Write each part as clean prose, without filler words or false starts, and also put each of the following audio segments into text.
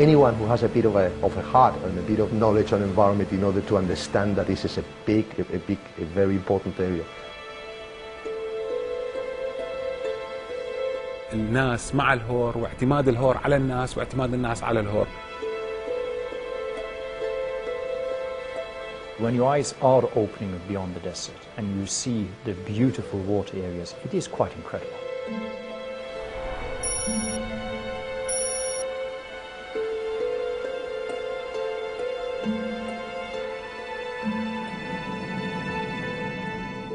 anyone who has a bit of a heart and a bit of knowledge on environment in order to understand that this is a very important area. الناس مع الهور واعتماد الهور على الناس واعتماد الناس على الهور. When your eyes are opening beyond the desert and you see the beautiful water areas, it is quite incredible.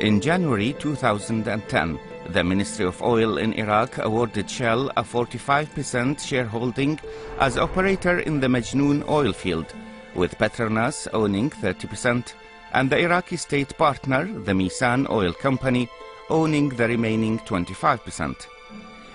In January 2010, the Ministry of Oil in Iraq awarded Shell a 45% shareholding as operator in the Mejnoon oil field, with Petronas owning 30% and the Iraqi state partner, the Misan Oil Company, owning the remaining 25%.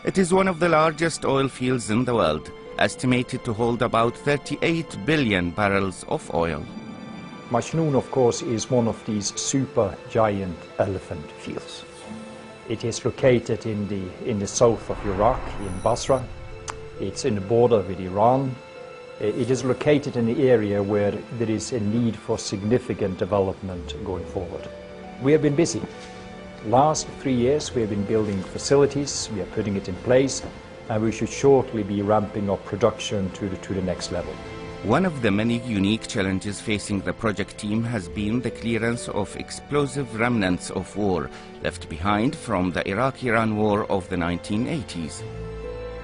It is one of the largest oil fields in the world, estimated to hold about 38 billion barrels of oil. Mejnoon, of course, is one of these super giant elephant fields. It is located in the south of Iraq, in Basra. It's in the border with Iran. It is located in the area where there is a need for significant development going forward. We have been busy. Last 3 years we have been building facilities, we are putting it in place, and we should shortly be ramping up production to the next level. One of the many unique challenges facing the project team has been the clearance of explosive remnants of war left behind from the Iraq-Iran war of the 1980s.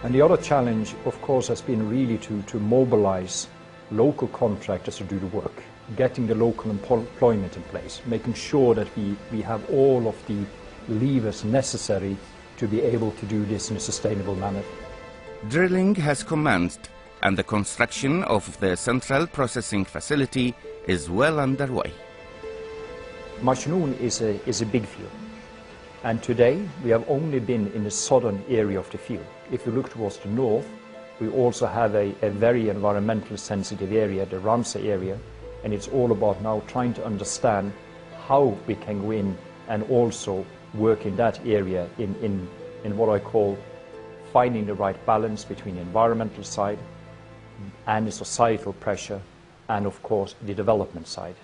And the other challenge, of course, has been really to mobilize local contractors to do the work, getting the local employment in place, making sure that we have all of the levers necessary to be able to do this in a sustainable manner. Drilling has commenced, and the construction of the central processing facility is well underway. Mejnoon is a big field, and today we have only been in the southern area of the field. If you look towards the north, we also have a very environmentally sensitive area, the Ramsar area, and it's all about now trying to understand how we can go in and also work in that area in what I call finding the right balance between the environmental side and the societal pressure, and of course the development side.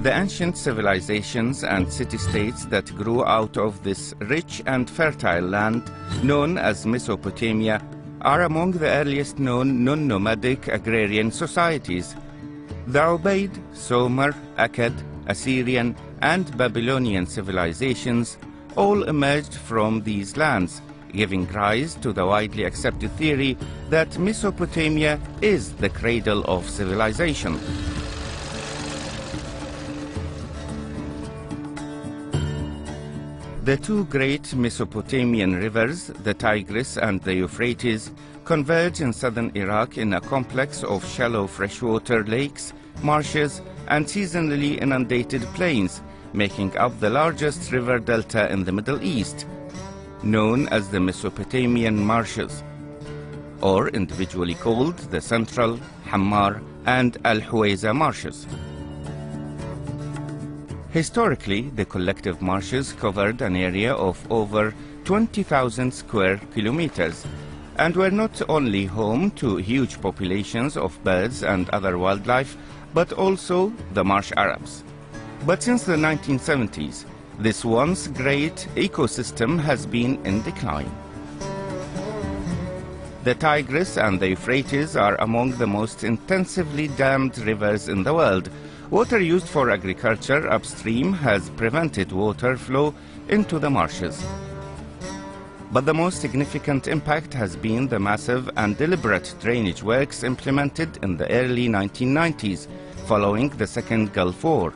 The ancient civilizations and city-states that grew out of this rich and fertile land, known as Mesopotamia, are among the earliest known non-nomadic agrarian societies. The Ubaid, Sumer, Akkad, Assyrian and Babylonian civilizations all emerged from these lands, giving rise to the widely accepted theory that Mesopotamia is the cradle of civilization. The two great Mesopotamian rivers, the Tigris and the Euphrates, converge in southern Iraq in a complex of shallow freshwater lakes, marshes, and seasonally inundated plains, making up the largest river delta in the Middle East, known as the Mesopotamian Marshes, or individually called the Central, Hammar, and Al-Huwayza Marshes. Historically, the collective marshes covered an area of over 20,000 square kilometers and were not only home to huge populations of birds and other wildlife, but also the marsh Arabs. But since the 1970s, this once great ecosystem has been in decline. The Tigris and the Euphrates are among the most intensively dammed rivers in the world. Water used for agriculture upstream has prevented water flow into the marshes. But the most significant impact has been the massive and deliberate drainage works implemented in the early 1990s, following the Second Gulf War.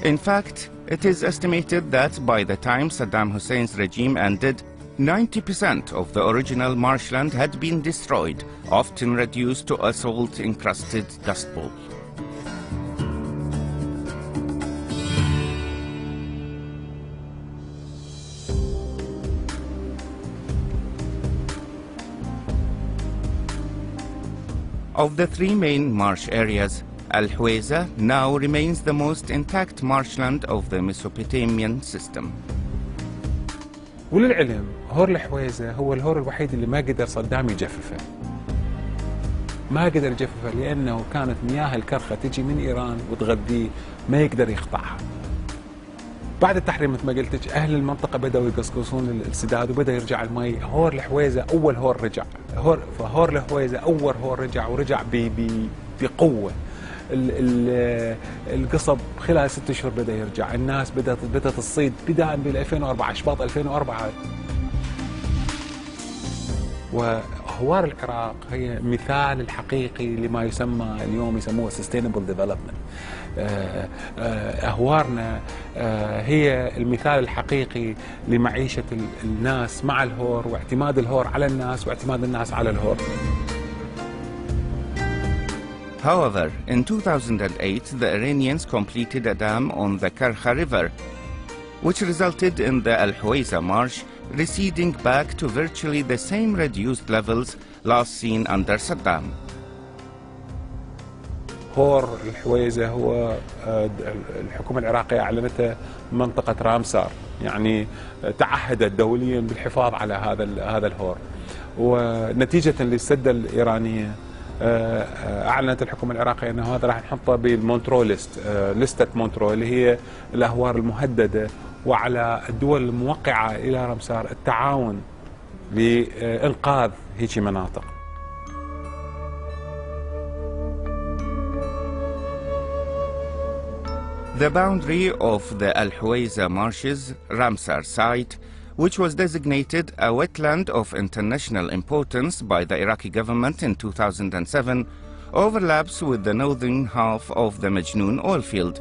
In fact, it is estimated that by the time Saddam Hussein's regime ended, 90% of the original marshland had been destroyed, often reduced to a salt-encrusted dust bowl. Of the three main marsh areas, Al-Huwayza now remains the most intact marshland of the Mesopotamian system. وللعلم هور الحويزة هو الهور الوحيد اللي ما قدر صدام يجففه. ما قدر يجففه لأنه كانت مياه الكرخة تجي من إيران وتغذيه، ما يقدر يقطعها. بعد التحرير مثل ما قلت لك أهل المنطقة بدأوا يقصقصون السداد وبدأ يرجع المي. هور الحويزة أول هور رجع، هور الحويزة أول هور رجع ورجع بقوة. القصب خلال 6 أشهر بدأ يرجع، الناس بدأت تصيد بداية بال 2004 شباط 2004. وأهوار العراق هي مثال الحقيقي لما يسمى اليوم يسموه sustainable development. أهوارنا هي المثال الحقيقي لمعيشة الناس مع الهور، واعتماد الهور على الناس واعتماد الناس على الهور. However, in 2008, the Iranians completed a dam on the Karkha River, which resulted in the Al-Huwayza marsh receding back to virtually the same reduced levels last seen under Saddam. هور الحويزة هو الحكومة العراقية أعلنته منطقة رامسار، يعني تعهدت دوليا بالحفاظ على هذا الهور. ونتيجة للسدة الإيرانية أعلنت الحكومة العراقية أنه هذا راح نحطه بالمونترو لستة مونترو اللي هي الأهوار المهددة، وعلى الدول الموقعة إلى رامسار التعاون لإنقاذ هيك مناطق. The boundary of the Al-Huwayza marshes, Ramsar site, which was designated a wetland of international importance by the Iraqi government in 2007, overlaps with the northern half of the Mejnun oil field.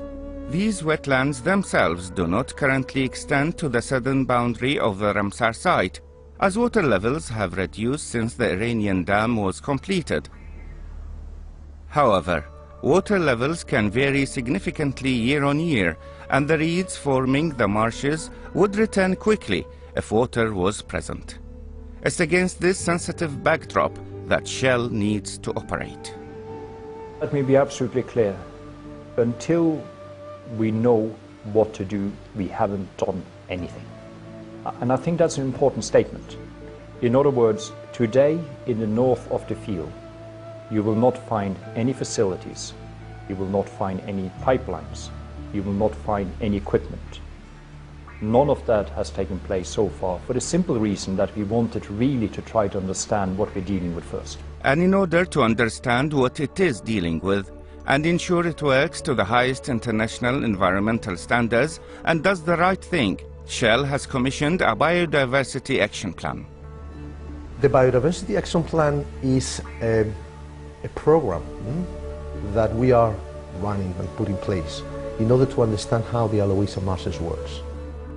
These wetlands themselves do not currently extend to the southern boundary of the Ramsar site, as water levels have reduced since the Iranian dam was completed. However, water levels can vary significantly year on year, and the reeds forming the marshes would return quickly if water was present. It's against this sensitive backdrop that Shell needs to operate. Let me be absolutely clear. Until we know what to do, we haven't done anything. And I think that's an important statement. In other words, today in the north of the field, you will not find any facilities, you will not find any pipelines, you will not find any equipment. None of that has taken place so far, for the simple reason that we wanted really to try to understand what we're dealing with first. And in order to understand what it is dealing with, and ensure it works to the highest international environmental standards and does the right thing, Shell has commissioned a biodiversity action plan. The biodiversity action plan is a program that we are running and put in place in order to understand how the Al-Huwayza marshes works.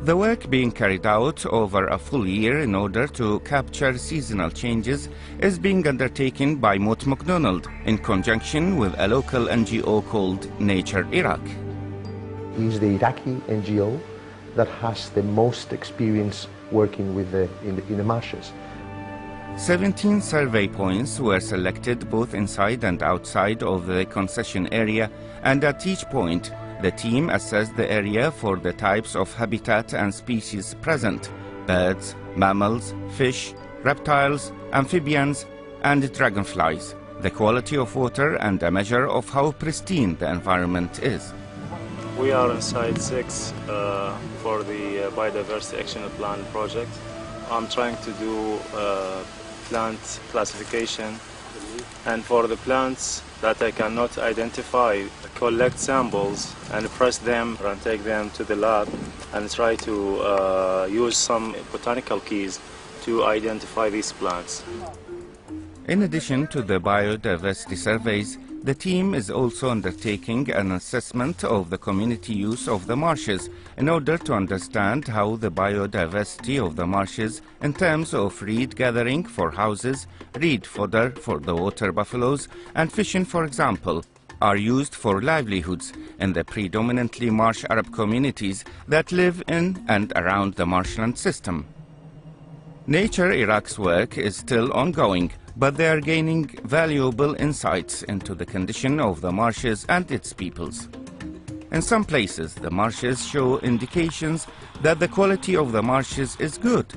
The work being carried out over a full year in order to capture seasonal changes is being undertaken by Mot McDonald in conjunction with a local NGO called Nature Iraq. It is the Iraqi NGO that has the most experience working with in the marshes. 17 survey points were selected both inside and outside of the concession area, and at each point the team assessed the area for the types of habitat and species present: birds, mammals, fish, reptiles, amphibians, and dragonflies, the quality of water, and a measure of how pristine the environment is. We are in Site 6 for the Biodiversity Action Plan project. I'm trying to do plant classification, and for the plants that I cannot identify, collect samples and press them and take them to the lab and try to use some botanical keys to identify these plants. In addition to the biodiversity surveys, the team is also undertaking an assessment of the community use of the marshes in order to understand how the biodiversity of the marshes in terms of reed gathering for houses, reed fodder for the water buffaloes, and fishing, for example, are used for livelihoods in the predominantly marsh Arab communities that live in and around the marshland system. Nature Iraq's work is still ongoing, but they are gaining valuable insights into the condition of the marshes and its peoples. In some places, the marshes show indications that the quality of the marshes is good.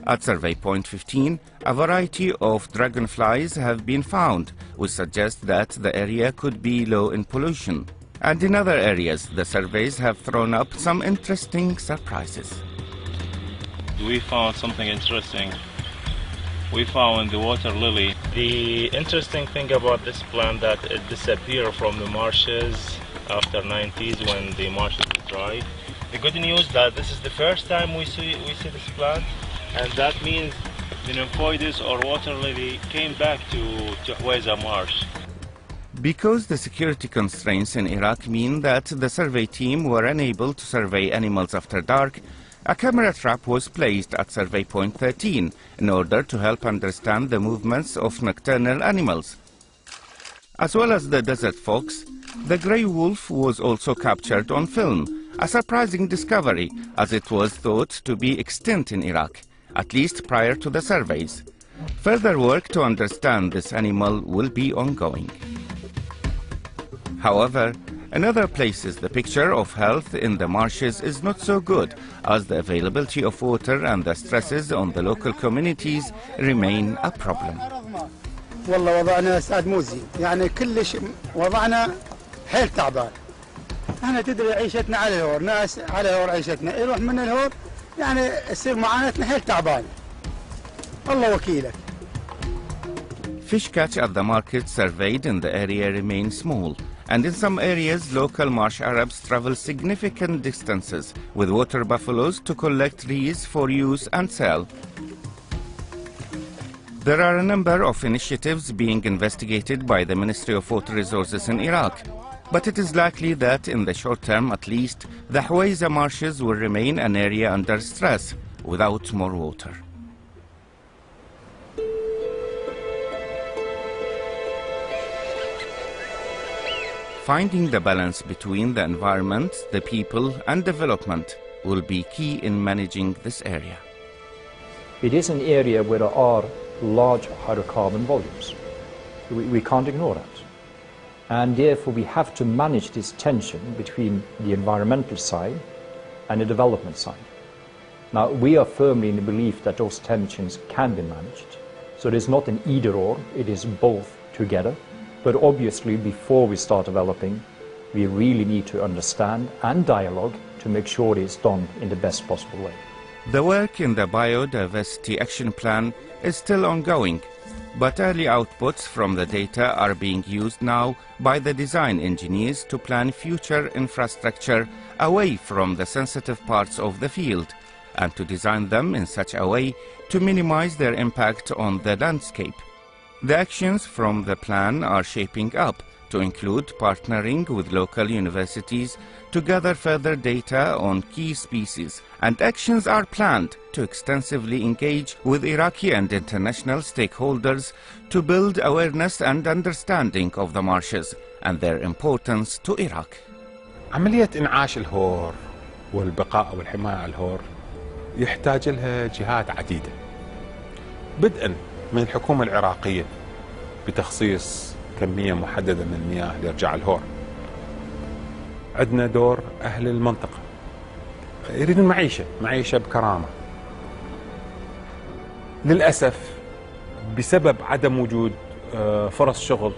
At survey point 15, a variety of dragonflies have been found, which suggests that the area could be low in pollution. And in other areas, the surveys have thrown up some interesting surprises. We found something interesting. We found the water lily. The interesting thing about this plant that it disappeared from the marshes after 90s when the marshes were dry. The good news that this is the first time we see this plant, and that means the nymphoides or water lily came back to الحويزة marsh. Because the security constraints in Iraq mean that the survey team were unable to survey animals after dark, a camera trap was placed at survey point 13 in order to help understand the movements of nocturnal animals. As well as the desert fox, the grey wolf was also captured on film, a surprising discovery as it was thought to be extinct in Iraq, at least prior to the surveys. Further work to understand this animal will be ongoing. However, in other places the picture of health in the marshes is not so good, as the availability of water and the stresses on the local communities remain a problem. والله وضعنا استاذ موزي يعني كلش وضعنا حيل تعبان. احنا تدري عيشتنا على الهور، ناس على الهور عيشتنا، يروح من الهور يعني تصير معاناتنا حيل تعبان. الله وكيلك. Fish catch at the market surveyed in the area remain small, and in some areas local marsh Arabs travel significant distances with water buffaloes to collect reeds for use and sell. There are a number of initiatives being investigated by the Ministry of Water Resources in Iraq, but it is likely that in the short term at least, the Hawaiza marshes will remain an area under stress without more water. Finding the balance between the environment, the people and development will be key in managing this area. It is an area where there are large hydrocarbon volumes. We can't ignore that. And therefore we have to manage this tension between the environmental side and the development side. Now we are firmly in the belief that those tensions can be managed. So it is not an either or, it is both together. But obviously before we start developing, we really need to understand and dialogue to make sure it is done in the best possible way. The work in the Biodiversity Action Plan is still ongoing, but early outputs from the data are being used now by the design engineers to plan future infrastructure away from the sensitive parts of the field and to design them in such a way to minimize their impact on the landscape. The actions from the plan are shaping up to include partnering with local universities to gather further data on key species, and actions are planned to extensively engage with Iraqi and international stakeholders to build awareness and understanding of the marshes and their importance to Iraq. عملية إنعاش الهور والبقاء والحماية على الهور يحتاج لها جهات عديدة، بدءا من الحكومة العراقية بتخصيص كمية محددة من المياه لإرجاع الهور. عندنا دور أهل المنطقة يريدون معيشة بكرامة. للأسف بسبب عدم وجود فرص شغل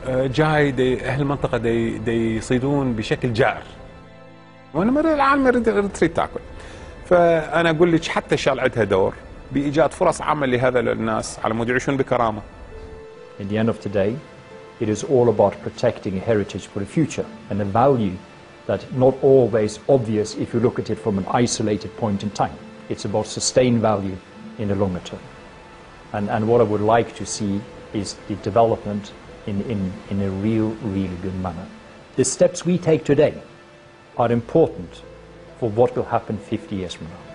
جاي أهل المنطقة دي يصيدون بشكل جائر، وأنا العالم تريد تاكل. فأنا أقول لك حتى الشارع عندها دور بإيجاد فرص عمل لهذا الناس على مود يعيشون بكرامة. In the end of the day, it is all about protecting a heritage for the future and a value that not always obvious if you look at it from an isolated point in time. It's about sustained value in the longer term. And what I would like to see is the development in a really good manner. The steps we take today are important for what will happen 50 years from now.